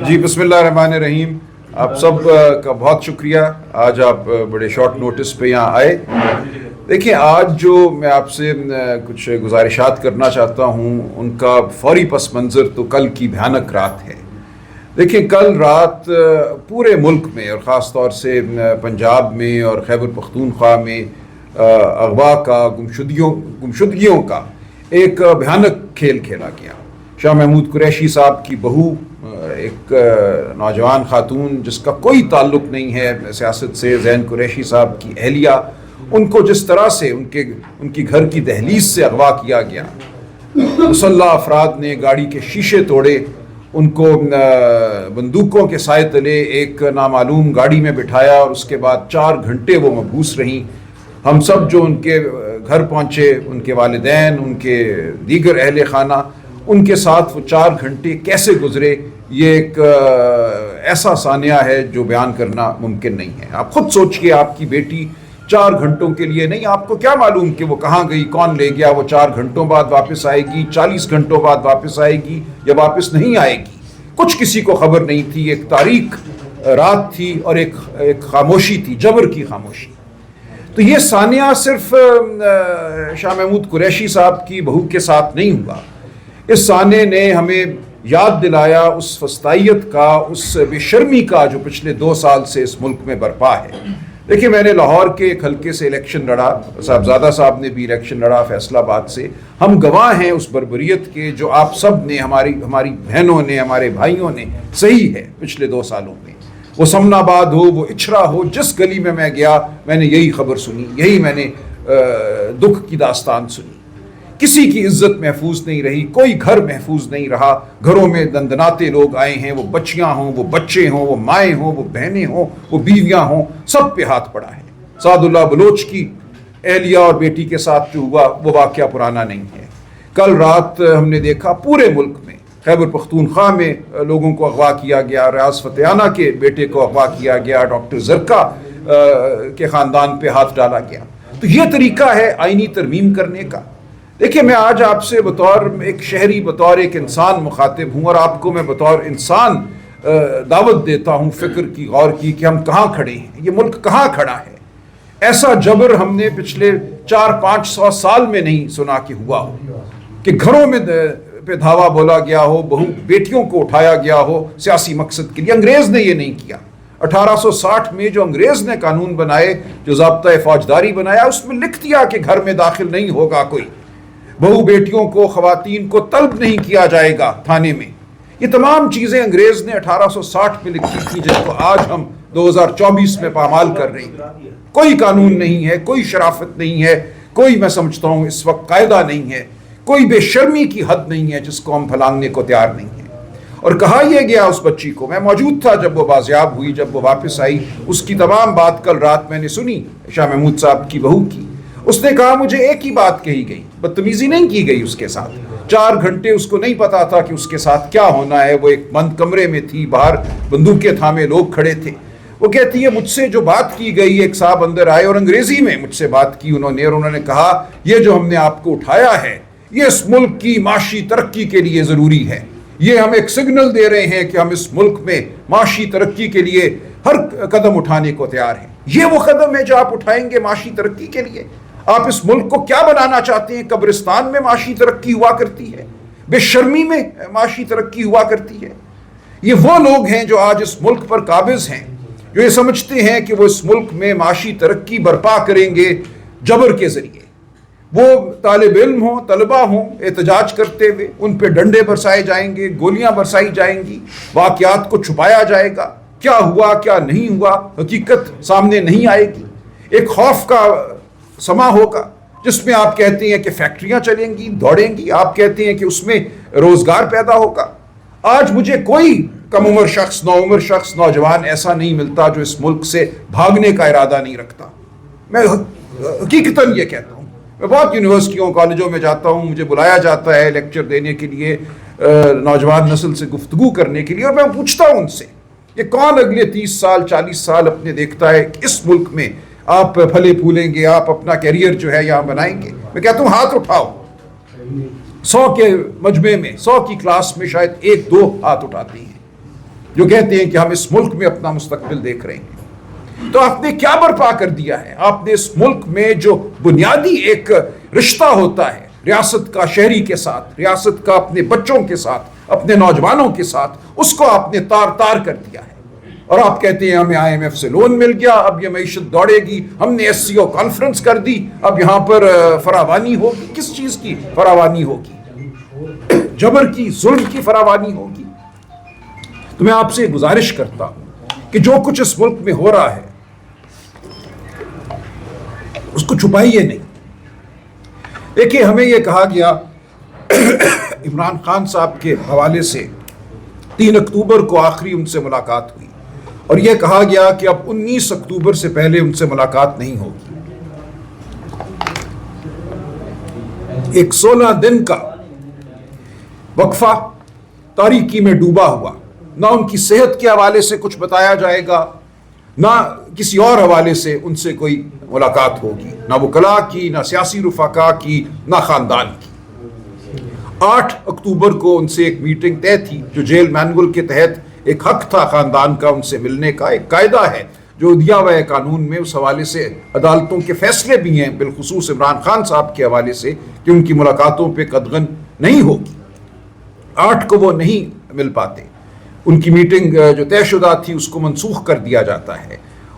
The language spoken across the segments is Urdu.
جی بسم اللہ الرحمن الرحیم. آپ سب کا بہت شکریہ. آج آپ بڑے شارٹ نوٹس پہ یہاں آئے. دیکھیں آج جو میں آپ سے کچھ گزارشات کرنا چاہتا ہوں ان کا فوری پس منظر تو کل کی بھیانک رات ہے. دیکھیں کل رات پورے ملک میں اور خاص طور سے پنجاب میں اور خیبر پختونخوا میں اغوا کا گمشدگیوں کا ایک بھیانک کھیل کھیلا گیا. شاہ محمود قریشی صاحب کی بہو، ایک نوجوان خاتون جس کا کوئی تعلق نہیں ہے سیاست سے، زین قریشی صاحب کی اہلیہ، ان کو جس طرح سے ان کی گھر کی دہلیز سے اغوا کیا گیا. مسلح افراد نے گاڑی کے شیشے توڑے، ان کو بندوقوں کے سائے تلے ایک نامعلوم گاڑی میں بٹھایا اور اس کے بعد 4 گھنٹے وہ مبعوث رہیں. ہم سب جو ان کے گھر پہنچے، ان کے والدین، ان کے دیگر اہل خانہ، ان کے ساتھ وہ 4 گھنٹے کیسے گزرے، یہ ایک ایسا سانحہ ہے جو بیان کرنا ممکن نہیں ہے. آپ خود سوچئے، آپ کی بیٹی 4 گھنٹوں کے لیے نہیں، آپ کو کیا معلوم کہ وہ کہاں گئی، کون لے گیا، وہ 4 گھنٹوں بعد واپس آئے گی، 40 گھنٹوں بعد واپس آئے گی یا واپس نہیں آئے گی. کچھ کسی کو خبر نہیں تھی. ایک تاریک رات تھی اور ایک خاموشی تھی، جبر کی خاموشی. تو یہ سانحہ صرف شاہ محمود قریشی صاحب کی بہو کے ساتھ نہیں ہوا. اس سانحے نے ہمیں یاد دلایا اس فسطائیت کا، اس بے شرمی کا جو پچھلے 2 سال سے اس ملک میں برپا ہے. دیکھیں میں نے لاہور کے ایک حلقے سے الیکشن لڑا، صاحبزادہ صاحب نے بھی الیکشن لڑا فیصل آباد سے. ہم گواہ ہیں اس بربریت کے جو آپ سب نے، ہماری بہنوں نے، ہمارے بھائیوں نے سہی ہے پچھلے 2 سالوں میں. وہ سمن آباد ہو، وہ اچھرا ہو، جس گلی میں گیا میں نے یہی خبر سنی، یہی میں نے دکھ کی داستان سنی. کسی کی عزت محفوظ نہیں رہی، کوئی گھر محفوظ نہیں رہا. گھروں میں دندناتے لوگ آئے ہیں، وہ بچیاں ہوں، وہ بچے ہوں، وہ مائیں ہوں، وہ بہنیں ہوں، وہ بیویاں ہوں، سب پہ ہاتھ پڑا ہے. سعد اللہ بلوچ کی اہلیہ اور بیٹی کے ساتھ جو ہوا وہ واقعہ پرانا نہیں ہے. کل رات ہم نے دیکھا پورے ملک میں، خیبر پختونخوا میں لوگوں کو اغوا کیا گیا، ریاض فتحانہ کے بیٹے کو اغوا کیا گیا، ڈاکٹر زرکا کے خاندان پہ ہاتھ ڈالا گیا. تو یہ طریقہ ہے آئینی ترمیم کرنے کا. دیکھیں میں آج آپ سے بطور ایک شہری، بطور ایک انسان مخاطب ہوں، اور آپ کو میں بطور انسان دعوت دیتا ہوں فکر کی، غور کی کہ ہم کہاں کھڑے ہیں، یہ ملک کہاں کھڑا ہے. ایسا جبر ہم نے پچھلے 400-500 سال میں نہیں سنا کہ ہوا ہو، کہ گھروں میں پہ دھاوا بولا گیا ہو، بہو بیٹیوں کو اٹھایا گیا ہو سیاسی مقصد کے لیے. انگریز نے یہ نہیں کیا. 1860 میں جو انگریز نے قانون بنائے، جو ضابطۂ فوجداری بنایا، اس میں لکھ دیا کہ گھر میں داخل نہیں ہوگا کوئی، بہو بیٹیوں کو، خواتین کو طلب نہیں کیا جائے گا تھانے میں. یہ تمام چیزیں انگریز نے 1860 میں لکھی تھی، جس کو آج ہم 2024 میں پامال کر رہے ہیں. کوئی قانون نہیں ہے، کوئی شرافت نہیں ہے، کوئی میں سمجھتا ہوں اس وقت قاعدہ نہیں ہے، کوئی بے شرمی کی حد نہیں ہے جس کو ہم پھلانگنے کو تیار نہیں ہیں. اور کہا یہ گیا اس بچی کو، میں موجود تھا جب وہ بازیاب ہوئی، جب وہ واپس آئی، اس کی تمام بات کل رات میں نے سنی شاہ محمود صاحب کی بہو کی. اس نے کہا مجھے ایک ہی بات کہی گئی، بدتمیزی نہیں کی گئی اس کے ساتھ. 4 گھنٹے اس کو نہیں پتا تھا کہ اس کے ساتھ کیا ہونا ہے. وہ ایک بند کمرے میں تھی، باہر بندوقیں تھامے لوگ کھڑے تھے. وہ کہتی ہے مجھ سے جو بات کی گئی، ایک صاحب اندر آئے اور انگریزی میں مجھ سے بات کی انہوں نے کہا یہ جو ہم نے آپ کو اٹھایا ہے یہ اس ملک کی معاشی ترقی کے لیے ضروری ہے. یہ ہم ایک سگنل دے رہے ہیں کہ ہم اس ملک میں معاشی ترقی کے لیے ہر قدم اٹھانے کو تیار ہیں. یہ وہ قدم ہے جو آپ اٹھائیں گے معاشی ترقی کے لیے؟ آپ اس ملک کو کیا بنانا چاہتے ہیں؟ قبرستان میں معاشی ترقی ہوا کرتی ہے، بے شرمی میں معاشی ترقی ہوا کرتی ہے. یہ وہ لوگ ہیں جو آج اس ملک پر قابض ہیں، جو یہ سمجھتے ہیں کہ وہ اس ملک میں معاشی ترقی برپا کریں گے جبر کے ذریعے. وہ طالب علم ہوں، طلبہ ہوں، احتجاج کرتے ہوئے ان پہ ڈنڈے برسائے جائیں گے، گولیاں برسائی جائیں گی، واقعات کو چھپایا جائے گا. کیا ہوا کیا نہیں ہوا حقیقت سامنے نہیں آئے گی. ایک خوف کا سما ہوگا جس میں آپ کہتے ہیں کہ فیکٹریاں چلیں گی، دوڑیں گی، آپ کہتے ہیں کہ اس میں روزگار پیدا ہوگا. آج مجھے کوئی کم عمر شخص، نوعمر شخص، نوجوان ایسا نہیں ملتا جو اس ملک سے بھاگنے کا ارادہ نہیں رکھتا. میں حقیقتاً یہ کہتا ہوں. میں بہت یونیورسٹیوں کالجوں میں جاتا ہوں، مجھے بلایا جاتا ہے لیکچر دینے کے لیے، نوجوان نسل سے گفتگو کرنے کے لیے، اور میں پوچھتا ہوں ان سے کہ کون اگلے 30 سال 40 سال اپنے دیکھتا ہے کہ اس ملک میں آپ پھلے پھولیں گے، آپ اپنا کیریئر جو ہے یہاں بنائیں گے. میں کہتا ہوں ہاتھ اٹھاؤ. 100 کے مجمع میں، 100 کی کلاس میں شاید 1-2 ہاتھ اٹھاتے ہیں. جو کہتے ہیں کہ ہم اس ملک میں اپنا مستقبل دیکھ رہے ہیں. تو آپ نے کیا برپا کر دیا ہے؟ آپ نے اس ملک میں جو بنیادی ایک رشتہ ہوتا ہے ریاست کا شہری کے ساتھ، ریاست کا اپنے بچوں کے ساتھ، اپنے نوجوانوں کے ساتھ، اس کو آپ نے تار تار کر دیا ہے. اور آپ کہتے ہیں ہمیں IMF سے لون مل گیا، اب یہ معیشت دوڑے گی، ہم نے SCO کانفرنس کر دی، اب یہاں پر فراوانی ہوگی. کس چیز کی فراوانی ہوگی؟ جبر کی، ظلم کی فراوانی ہوگی. تو میں آپ سے گزارش کرتا ہوں کہ جو کچھ اس ملک میں ہو رہا ہے اس کو چھپائیے نہیں. دیکھیے، ہمیں یہ کہا گیا عمران خان صاحب کے حوالے سے 3 اکتوبر کو آخری ان سے ملاقات ہوئی، اور یہ کہا گیا کہ اب 19 اکتوبر سے پہلے ان سے ملاقات نہیں ہوگی. ایک 16 دن کا وقفہ تاریکی میں ڈوبا ہوا. نہ ان کی صحت کے حوالے سے کچھ بتایا جائے گا، نہ کسی اور حوالے سے ان سے کوئی ملاقات ہوگی، نہ وکلاء کی، نہ سیاسی رفقا کی، نہ خاندان کی. 8 اکتوبر کو ان سے ایک میٹنگ طے تھی جو جیل مینول کے تحت ایک حق تھا خاندان کا ان سے ملنے کا. ایک قاعدہ ہے جو دیا ہوا ہے قانون میں، اس حوالے سے عدالتوں کے فیصلے بھی ہیں بالخصوص عمران خان صاحب کے حوالے سے کہ ان کی ملاقاتوں پہ قدغن نہیں ہوگی. 8 کو وہ نہیں مل پاتے. ان کی میٹنگ جو طے شدہ تھی اس کو منسوخ کر دیا جاتا ہے.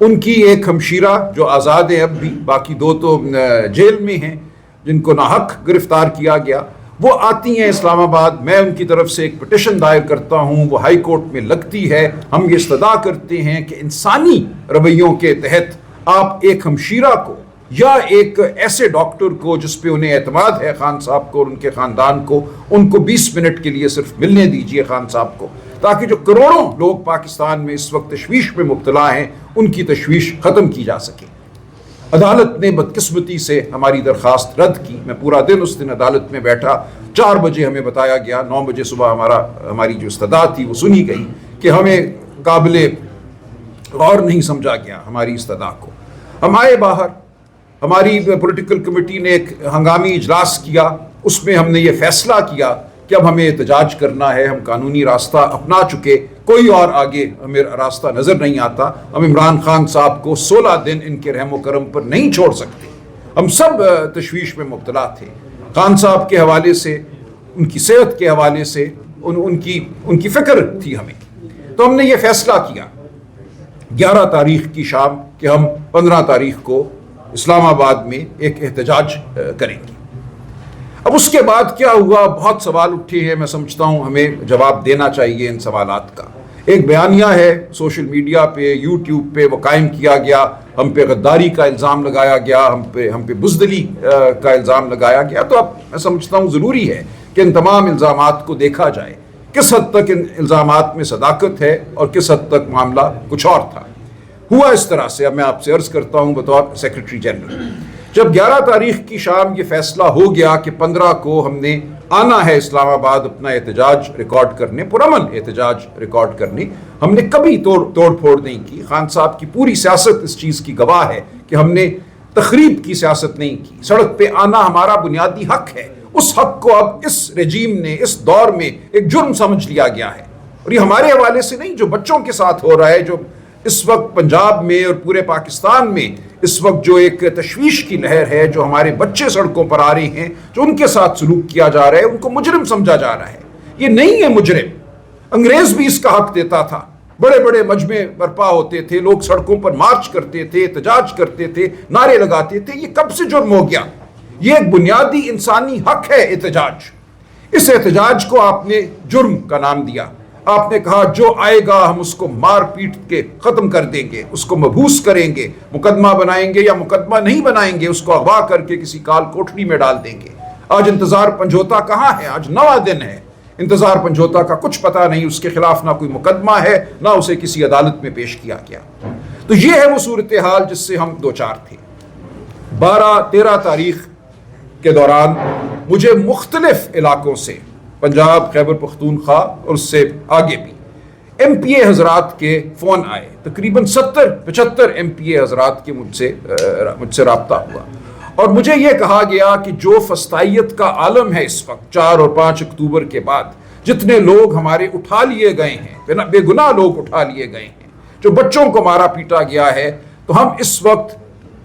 ان کی ایک ہمشیرہ جو آزاد ہے اب بھی، باقی 2 تو جیل میں ہیں جن کو ناحق گرفتار کیا گیا، وہ آتی ہیں اسلام آباد. میں ان کی طرف سے ایک پٹیشن دائر کرتا ہوں، وہ ہائی کورٹ میں لگتی ہے. ہم یہ استدعا کرتے ہیں کہ انسانی رویوں کے تحت آپ ایک ہمشیرہ کو یا ایک ایسے ڈاکٹر کو جس پہ انہیں اعتماد ہے خان صاحب کو اور ان کے خاندان کو، ان کو 20 منٹ کے لیے صرف ملنے دیجئے خان صاحب کو، تاکہ جو کروڑوں لوگ پاکستان میں اس وقت تشویش میں مبتلا ہیں ان کی تشویش ختم کی جا سکے. عدالت نے بدقسمتی سے ہماری درخواست رد کی. میں پورا دن اس دن عدالت میں بیٹھا. 4 بجے ہمیں بتایا گیا، 9 بجے صبح ہماری جو استدعا تھی وہ سنی گئی کہ ہمیں قابل غور نہیں سمجھا گیا ہماری استدعا کو. ہم آئے باہر. ہماری پولیٹیکل کمیٹی نے ایک ہنگامی اجلاس کیا. اس میں ہم نے یہ فیصلہ کیا کہ اب ہمیں احتجاج کرنا ہے. ہم قانونی راستہ اپنا چکے، کوئی اور آگے ہمیں راستہ نظر نہیں آتا. ہم عمران خان صاحب کو 16 دن ان کے رحم و کرم پر نہیں چھوڑ سکتے. ہم سب تشویش میں مبتلا تھے، خان صاحب کے حوالے سے، ان کی صحت کے حوالے سے، ان کی فکر تھی ہمیں. تو ہم نے یہ فیصلہ کیا 11 تاریخ کی شام کہ ہم 15 تاریخ کو اسلام آباد میں ایک احتجاج کریں گے. اب اس کے بعد کیا ہوا؟ بہت سوال اٹھے ہیں. میں سمجھتا ہوں ہمیں جواب دینا چاہیے ان سوالات کا. ایک بیانیہ ہے سوشل میڈیا پہ، یوٹیوب پہ، وہ قائم کیا گیا. ہم پہ غداری کا الزام لگایا گیا، ہم پہ بزدلی کا الزام لگایا گیا. تو اب میں سمجھتا ہوں ضروری ہے کہ ان تمام الزامات کو دیکھا جائے، کس حد تک ان الزامات میں صداقت ہے اور کس حد تک معاملہ کچھ اور تھا. ہوا اس طرح سے. اب میں آپ سے عرض کرتا ہوں بطور سیکرٹری جنرل، جب 11 تاریخ کی شام یہ فیصلہ ہو گیا کہ 15 کو ہم نے آنا ہے اسلام آباد اپنا احتجاج ریکارڈ کرنے، پرامن احتجاج ریکارڈ کرنے، ہم نے کبھی توڑ پھوڑ نہیں کی. خان صاحب کی پوری سیاست اس چیز کی گواہ ہے کہ ہم نے تخریب کی سیاست نہیں کی. سڑک پہ آنا ہمارا بنیادی حق ہے. اس حق کو اب اس رجیم نے اس دور میں ایک جرم سمجھ لیا گیا ہے. اور یہ ہمارے حوالے سے نہیں، جو بچوں کے ساتھ ہو رہا ہے، جو اس وقت پنجاب میں اور پورے پاکستان میں اس وقت جو ایک تشویش کی لہر ہے، جو ہمارے بچے سڑکوں پر آ رہے ہیں، جو ان کے ساتھ سلوک کیا جا رہا ہے، ان کو مجرم سمجھا جا رہا ہے. یہ نہیں ہے مجرم. انگریز بھی اس کا حق دیتا تھا. بڑے بڑے مجمع برپا ہوتے تھے، لوگ سڑکوں پر مارچ کرتے تھے، احتجاج کرتے تھے، نعرے لگاتے تھے. یہ کب سے جرم ہو گیا؟ یہ ایک بنیادی انسانی حق ہے احتجاج. اس احتجاج کو آپ نے جرم کا نام دیا. آپ نے کہا جو آئے گا ہم اس کو مار پیٹ کے ختم کر دیں گے، اس کو مبہوس کریں گے، مقدمہ بنائیں گے یا مقدمہ نہیں بنائیں گے، اس کو اغوا کر کے کسی کال کوٹڑی میں ڈال دیں گے. آج انتظار پنجوتا کہاں ہے؟ آج 9واں دن ہے. انتظار پنجوتا کا کچھ پتہ نہیں. اس کے خلاف نہ کوئی مقدمہ ہے، نہ اسے کسی عدالت میں پیش کیا گیا. تو یہ ہے وہ صورتحال جس سے ہم دوچار تھے. 12-13 تاریخ کے دوران مجھے مختلف علاقوں سے، پنجاب، خیبر پختونخوا اور اس سے آگے بھی، ایم پی اے حضرات کے فون آئے. تقریباً 70-75 ایم پی اے حضرات کے مجھ سے رابطہ ہوا اور مجھے یہ کہا گیا کہ جو فسطائیت کا عالم ہے اس وقت 4 اور 5 اکتوبر کے بعد، جتنے لوگ ہمارے اٹھا لیے گئے ہیں، بے گناہ لوگ اٹھا لیے گئے ہیں، جو بچوں کو مارا پیٹا گیا ہے، تو ہم اس وقت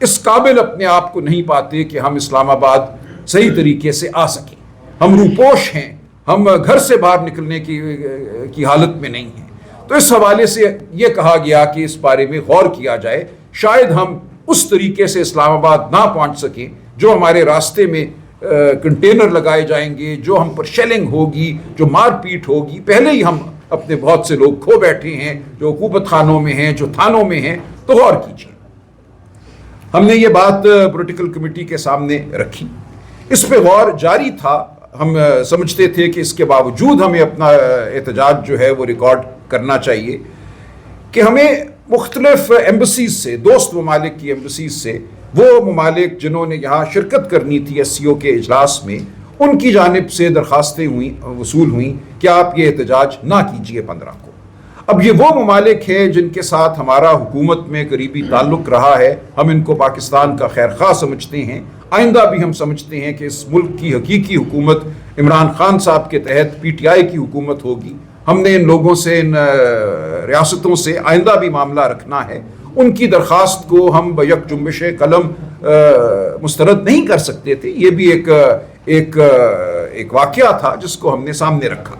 اس قابل اپنے آپ کو نہیں پاتے کہ ہم اسلام آباد صحیح طریقے سے آ سکیں. ہم روپوش ہیں، ہم گھر سے باہر نکلنے کی حالت میں نہیں ہیں. تو اس حوالے سے یہ کہا گیا کہ اس بارے میں غور کیا جائے. شاید ہم اس طریقے سے اسلام آباد نہ پہنچ سکیں جو ہمارے راستے میں کنٹینر لگائے جائیں گے، جو ہم پر شیلنگ ہوگی، جو مار پیٹ ہوگی. پہلے ہی ہم اپنے بہت سے لوگ کھو بیٹھے ہیں جو حکومت خانوں میں ہیں، جو تھانوں میں ہیں. تو غور کیجیے. ہم نے یہ بات پولیٹیکل کمیٹی کے سامنے رکھی، اس پہ غور جاری تھا. ہم سمجھتے تھے کہ اس کے باوجود ہمیں اپنا احتجاج جو ہے وہ ریکارڈ کرنا چاہیے کہ ہمیں مختلف ایمبسیز سے، دوست ممالک کی ایمبسیز سے، وہ ممالک جنہوں نے یہاں شرکت کرنی تھی ایس سی او کے اجلاس میں، ان کی جانب سے درخواستیں وصول ہوئیں کہ آپ یہ احتجاج نہ کیجیے 15 کو. اب یہ وہ ممالک ہیں جن کے ساتھ ہمارا حکومت میں قریبی تعلق رہا ہے. ہم ان کو پاکستان کا خیر خواہ سمجھتے ہیں. آئندہ بھی ہم سمجھتے ہیں کہ اس ملک کی حقیقی حکومت عمران خان صاحب کے تحت پی ٹی آئی کی حکومت ہوگی. ہم نے ان لوگوں سے، ان ریاستوں سے آئندہ بھی معاملہ رکھنا ہے. ان کی درخواست کو ہم بیک جنبش قلم مسترد نہیں کر سکتے تھے. یہ بھی ایک واقعہ تھا جس کو ہم نے سامنے رکھا.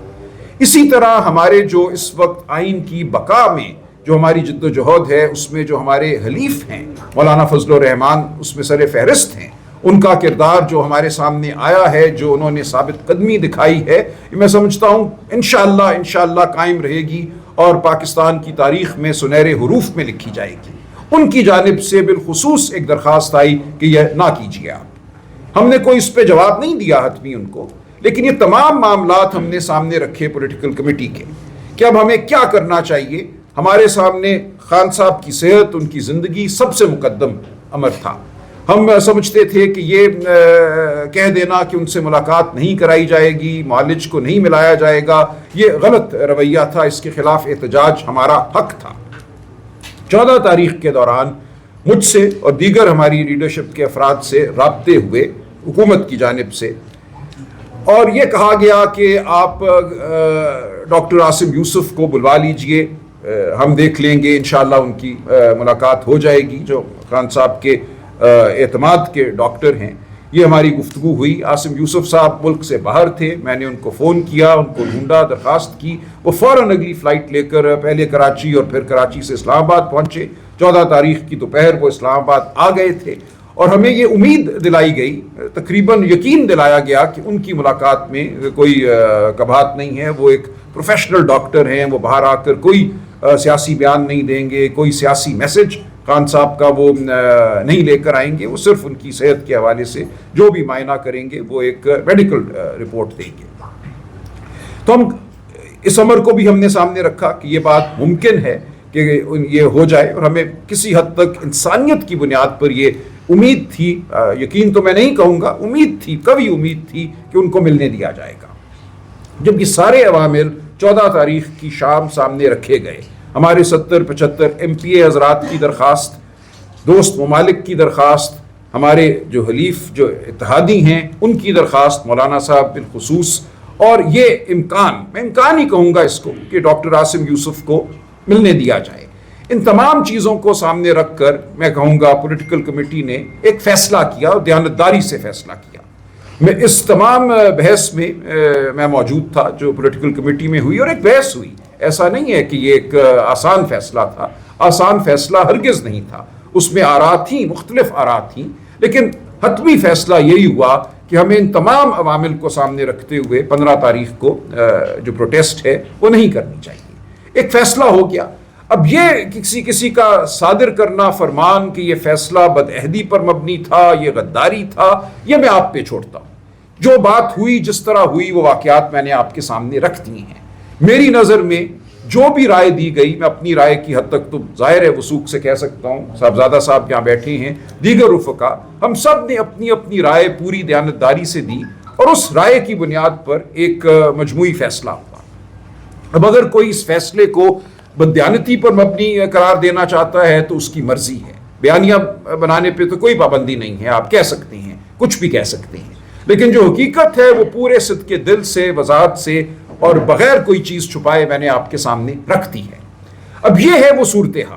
اسی طرح ہمارے جو اس وقت آئین کی بقا میں جو ہماری جد و جہد ہے، اس میں جو ہمارے حلیف ہیں مولانا فضل الرحمان اس میں سر فہرست ہیں. ان کا کردار جو ہمارے سامنے آیا ہے، جو انہوں نے ثابت قدمی دکھائی ہے، یہ میں سمجھتا ہوں انشاءاللہ قائم رہے گی اور پاکستان کی تاریخ میں سنہرے حروف میں لکھی جائے گی. ان کی جانب سے بالخصوص ایک درخواست آئی کہ یہ نہ کیجیے آپ. ہم نے کوئی اس پہ جواب نہیں دیا حتمی ان کو، لیکن یہ تمام معاملات ہم نے سامنے رکھے پولیٹیکل کمیٹی کے کہ اب ہمیں کیا کرنا چاہیے. ہمارے سامنے خان صاحب کی صحت، ان کی زندگی سب سے مقدم امر تھا. ہم سمجھتے تھے کہ یہ کہہ دینا کہ ان سے ملاقات نہیں کرائی جائے گی، معالج کو نہیں ملایا جائے گا، یہ غلط رویہ تھا. اس کے خلاف احتجاج ہمارا حق تھا. 14 تاریخ کے دوران مجھ سے اور دیگر ہماری لیڈرشپ کے افراد سے رابطے ہوئے حکومت کی جانب سے، اور یہ کہا گیا کہ آپ ڈاکٹر عاصم یوسف کو بلوا لیجئے، ہم دیکھ لیں گے، انشاءاللہ ان کی ملاقات ہو جائے گی، جو خان صاحب کے اعتماد کے ڈاکٹر ہیں. یہ ہماری گفتگو ہوئی. عاصم یوسف صاحب ملک سے باہر تھے. میں نے ان کو فون کیا، ان کو ڈھونڈا، درخواست کی. وہ فوراً اگلی فلائٹ لے کر پہلے کراچی اور پھر کراچی سے اسلام آباد پہنچے. 14 تاریخ کی دوپہر وہ اسلام آباد آ گئے تھے، اور ہمیں یہ امید دلائی گئی، تقریباً یقین دلایا گیا کہ ان کی ملاقات میں کوئی کبھات نہیں ہے. وہ ایک پروفیشنل ڈاکٹر ہیں، وہ باہر آ کر کوئی سیاسی بیان نہیں دیں گے، کوئی سیاسی میسج خان صاحب کا وہ نہیں لے کر آئیں گے. وہ صرف ان کی صحت کے حوالے سے جو بھی معائنہ کریں گے وہ ایک میڈیکل رپورٹ دیں گے. تو ہم اس امر کو بھی ہم نے سامنے رکھا کہ یہ بات ممکن ہے کہ یہ ہو جائے، اور ہمیں کسی حد تک انسانیت کی بنیاد پر یہ امید تھی، یقین تو میں نہیں کہوں گا، امید تھی، قوی امید تھی کہ ان کو ملنے دیا جائے گا. جب یہ سارے عوامل 14 تاریخ کی شام سامنے رکھے گئے، ہمارے 70-75 ایم پی اے حضرات کی درخواست، دوست ممالک کی درخواست، ہمارے جو حلیف جو اتحادی ہیں ان کی درخواست، مولانا صاحب بالخصوص، اور یہ امکان، میں امکان ہی کہوں گا اس کو، کہ ڈاکٹر عاصم یوسف کو ملنے دیا جائے. ان تمام چیزوں کو سامنے رکھ کر میں کہوں گا پولیٹیکل کمیٹی نے ایک فیصلہ کیا اور دیانتداری سے فیصلہ کیا. میں اس تمام بحث میں میں موجود تھا جو پولیٹیکل کمیٹی میں ہوئی، اور ایک بحث ہوئی. ایسا نہیں ہے کہ یہ ایک آسان فیصلہ تھا، آسان فیصلہ ہرگز نہیں تھا. اس میں آراء تھیں، مختلف آراء تھیں، لیکن حتمی فیصلہ یہی ہوا کہ ہمیں ان تمام عوامل کو سامنے رکھتے ہوئے 15 تاریخ کو جو پروٹیسٹ ہے وہ نہیں کرنی چاہیے. ایک فیصلہ ہو گیا. اب یہ کسی کا صادر کرنا فرمان کہ یہ فیصلہ بدعہدی پر مبنی تھا، یہ غداری تھا، یہ میں آپ پہ چھوڑتا ہوں. جو بات ہوئی، جس طرح ہوئی، وہ واقعات میں نے آپ کے سامنے رکھ دی ہیں. میری نظر میں جو بھی رائے دی گئی، میں اپنی رائے کی حد تک تو ظاہر ہے وثوق سے کہہ سکتا ہوں، صاحبزادہ صاحب یہاں بیٹھے ہیں، دیگر رفقا، ہم سب نے اپنی اپنی رائے پوری دیانتداری سے دی، اور اس رائے کی بنیاد پر ایک مجموعی فیصلہ ہوا. اب اگر کوئی اس فیصلے کو بددیانتی پر مبنی قرار دینا چاہتا ہے تو اس کی مرضی ہے. بیانیہ بنانے پہ تو کوئی پابندی نہیں ہے، آپ کہہ سکتے ہیں، کچھ بھی کہہ سکتے ہیں، لیکن جو حقیقت ہے وہ پورے صدق دل سے، وضاحت سے اور بغیر کوئی چیز چھپائے میں نے آپ کے سامنے رکھ دی ہے۔ اب یہ ہے وہ صورتحال۔